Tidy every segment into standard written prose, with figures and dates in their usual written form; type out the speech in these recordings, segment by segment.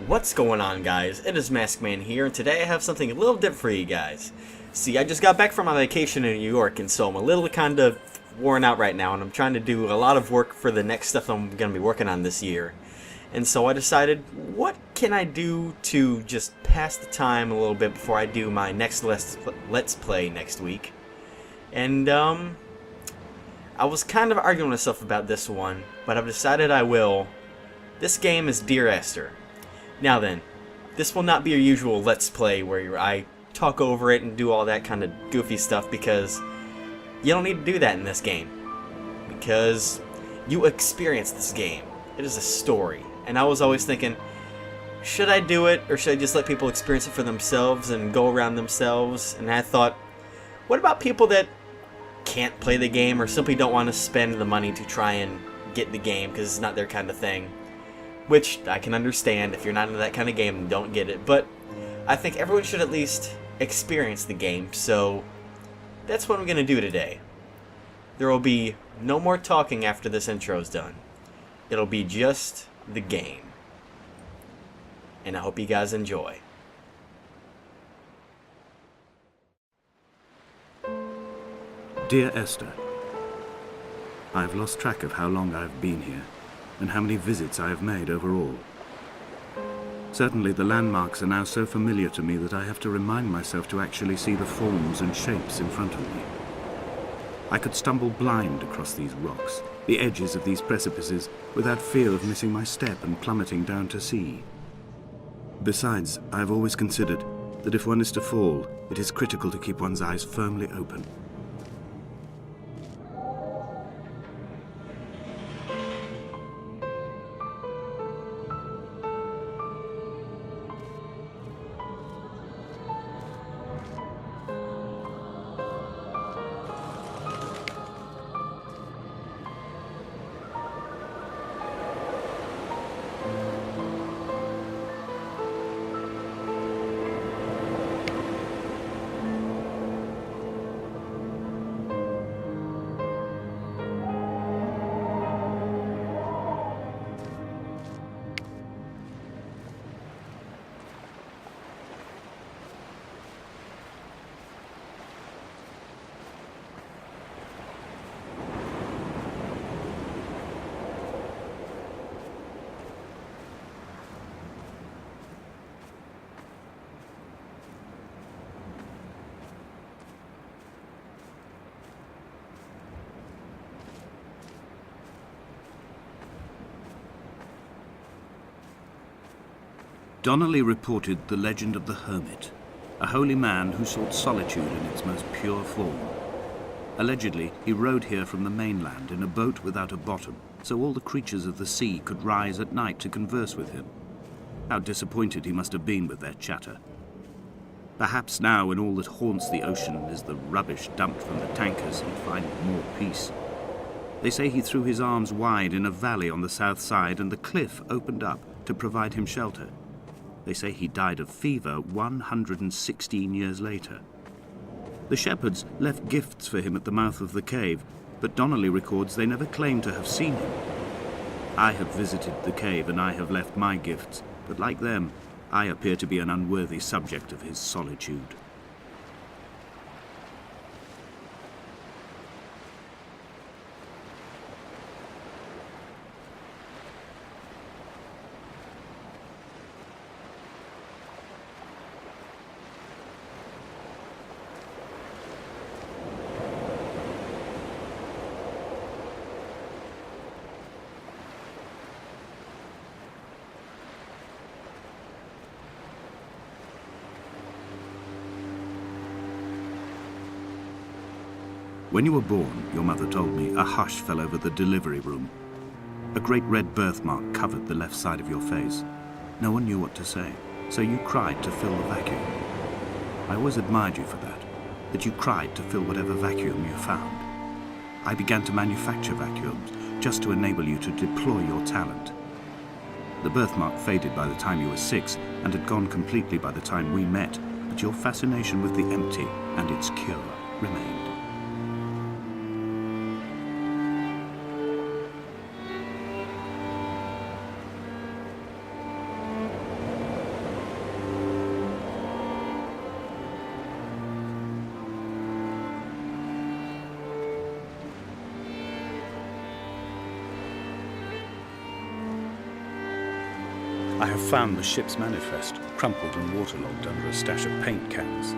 What's going on, guys? It is Maskman here, and today I have something a little different for you guys. See, I just got back from my vacation in New York, and so I'm a little kind of worn out right now, and I'm trying to do a lot of work for the next stuff I'm going to be working on this year. And so I decided, what can I do to just pass the time a little bit before I do my next Let's Play next week? And, I was kind of arguing with myself about this one, but I've decided I will. This game is Dear Esther. Now then, this will not be your usual Let's Play where I talk over it and do all that kind of goofy stuff, because you don't need to do that in this game. Because you experience this game. It is a story. And I was always thinking, should I do it, or should I just let people experience it for themselves and go around themselves? And I thought, what about people that can't play the game or simply don't want to spend the money to try and get the game because it's not their kind of thing? Which I can understand. If you're not into that kind of game, don't get it. But I think everyone should at least experience the game, so that's what I'm going to do today. There will be no more talking after this intro is done. It'll be just the game. And I hope you guys enjoy. Dear Esther, I have lost track of how long I have been here, and how many visits I have made overall. Certainly the landmarks are now so familiar to me that I have to remind myself to actually see the forms and shapes in front of me. I could stumble blind across these rocks, the edges of these precipices, without fear of missing my step and plummeting down to sea. Besides, I have always considered that if one is to fall, it is critical to keep one's eyes firmly open. Donnelly reported the legend of the hermit, a holy man who sought solitude in its most pure form. Allegedly, he rode here from the mainland in a boat without a bottom, so all the creatures of the sea could rise at night to converse with him. How disappointed he must have been with their chatter. Perhaps now, when all that haunts the ocean is the rubbish dumped from the tankers, he'd find more peace. They say he threw his arms wide in a valley on the south side, and the cliff opened up to provide him shelter. They say he died of fever 116 years later. The shepherds left gifts for him at the mouth of the cave, but Donnelly records they never claimed to have seen him. I have visited the cave and I have left my gifts, but like them, I appear to be an unworthy subject of his solitude. When you were born, your mother told me, a hush fell over the delivery room. A great red birthmark covered the left side of your face. No one knew what to say, so you cried to fill the vacuum. I always admired you for that you cried to fill whatever vacuum you found. I began to manufacture vacuums just to enable you to deploy your talent. The birthmark faded by the time you were 6 and had gone completely by the time we met, but your fascination with the empty and its cure remained. I have found the ship's manifest, crumpled and waterlogged under a stash of paint cans.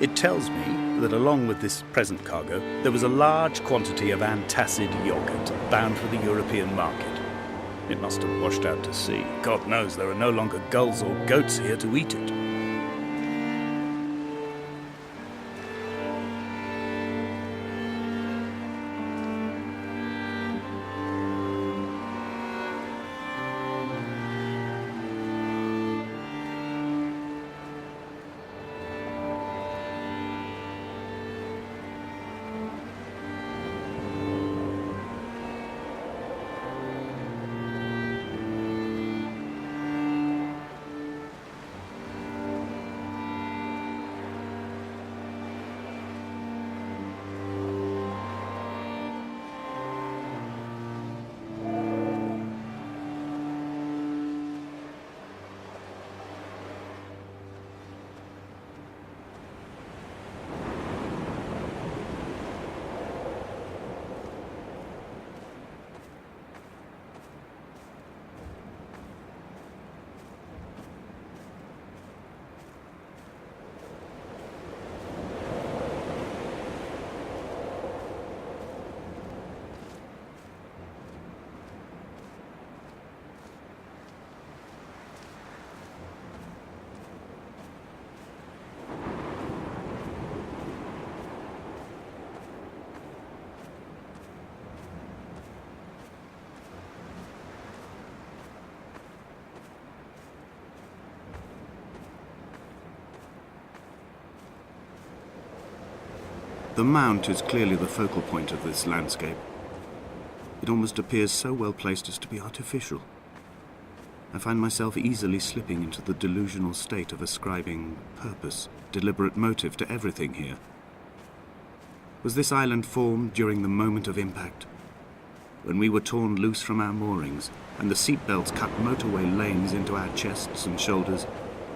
It tells me that along with this present cargo, there was a large quantity of antacid yogurt bound for the European market. It must have washed out to sea. God knows there are no longer gulls or goats here to eat it. The mount is clearly the focal point of this landscape. It almost appears so well placed as to be artificial. I find myself easily slipping into the delusional state of ascribing purpose, deliberate motive to everything here. Was this island formed during the moment of impact? When we were torn loose from our moorings and the seatbelts cut motorway lanes into our chests and shoulders,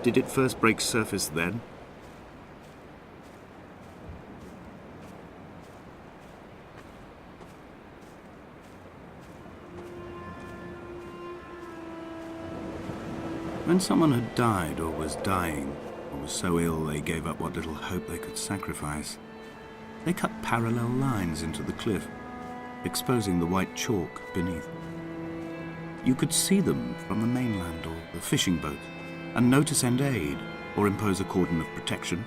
did it first break surface then? When someone had died or was dying, or was so ill they gave up what little hope they could sacrifice, they cut parallel lines into the cliff, exposing the white chalk beneath. You could see them from the mainland or the fishing boat, and know to send aid or impose a cordon of protection,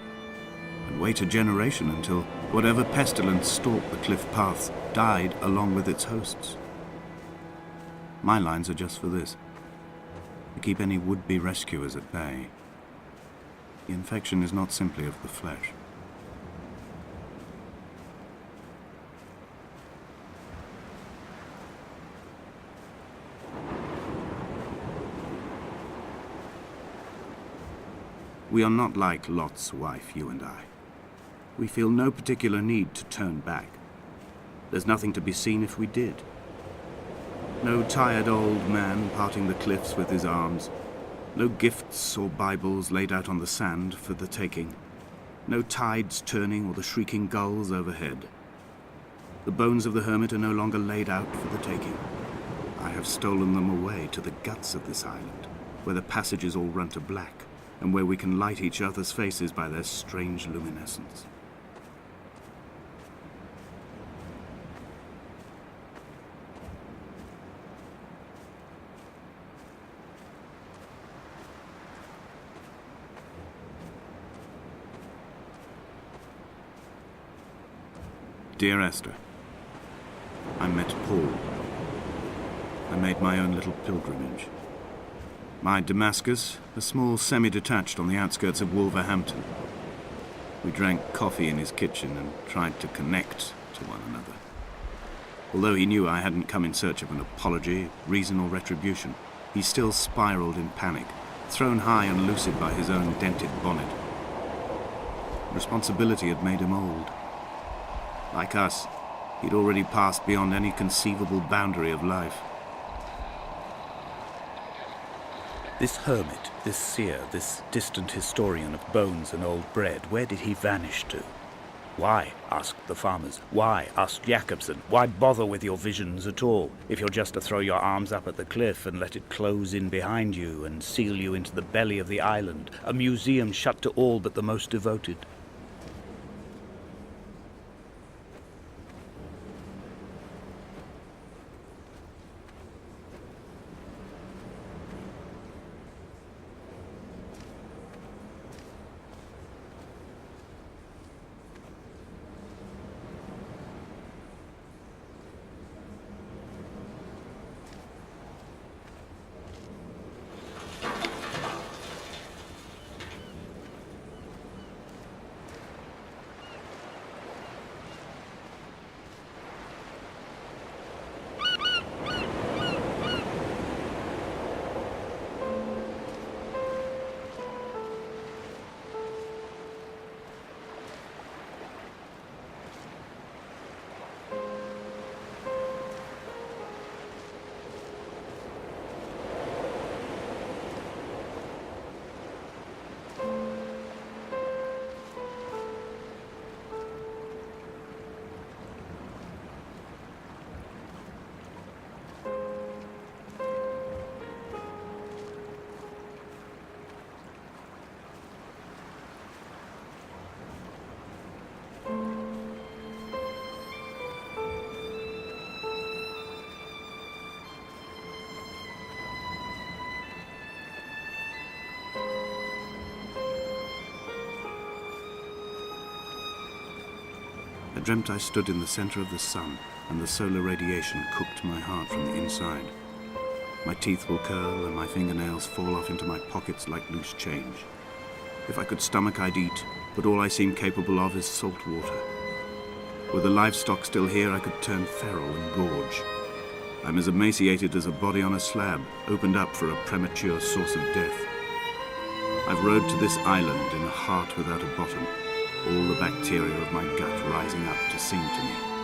and wait a generation until whatever pestilence stalked the cliff paths died along with its hosts. My lines are just for this: to keep any would-be rescuers at bay. The infection is not simply of the flesh. We are not like Lot's wife, you and I. We feel no particular need to turn back. There's nothing to be seen if we did. No tired old man parting the cliffs with his arms. No gifts or Bibles laid out on the sand for the taking. No tides turning or the shrieking gulls overhead. The bones of the hermit are no longer laid out for the taking. I have stolen them away to the guts of this island, where the passages all run to black, and where we can light each other's faces by their strange luminescence. Dear Esther, I met Paul. I made my own little pilgrimage. My Damascus, a small semi-detached on the outskirts of Wolverhampton. We drank coffee in his kitchen and tried to connect to one another. Although he knew I hadn't come in search of an apology, reason or retribution, he still spiraled in panic, thrown high and lucid by his own dented bonnet. Responsibility had made him old. Like us, he'd already passed beyond any conceivable boundary of life. This hermit, this seer, this distant historian of bones and old bread, where did he vanish to? Why? Asked the farmers. Why? Asked Jakobsen. Why bother with your visions at all, if you're just to throw your arms up at the cliff and let it close in behind you and seal you into the belly of the island, a museum shut to all but the most devoted? I dreamt I stood in the center of the sun, and the solar radiation cooked my heart from the inside. My teeth will curl, and my fingernails fall off into my pockets like loose change. If I could stomach, I'd eat, but all I seem capable of is salt water. Were the livestock still here, I could turn feral and gorge. I'm as emaciated as a body on a slab, opened up for a premature source of death. I've rowed to this island in a heart without a bottom, all the bacteria of my gut rising up to sing to me.